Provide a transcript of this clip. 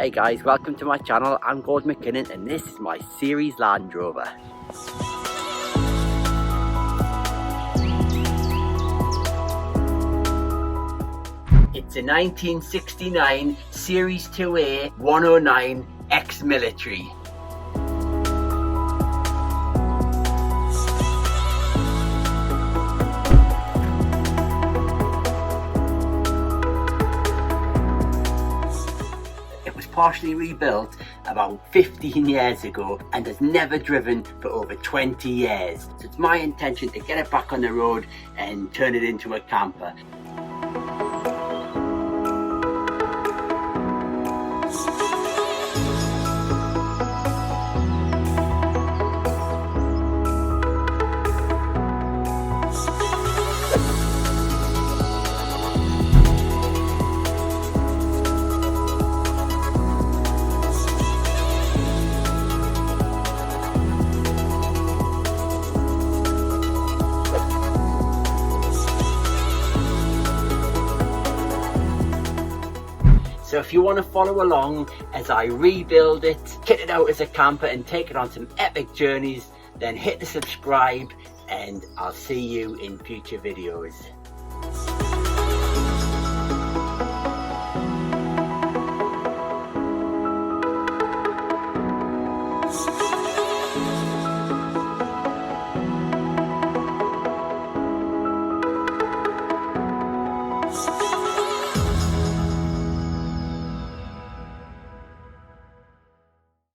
Hi guys, welcome to my channel. I'm Gordon McKinnon and this is my Series Land Rover. It's a 1969 Series 2A 109 ex-military. Partially rebuilt about 15 years ago and has never driven for over 20 years. So it's my intention to get it back on the road and turn it into a camper. So if you want to follow along as I rebuild it, kit it out as a camper and take it on some epic journeys, then hit the subscribe and I'll see you in future videos.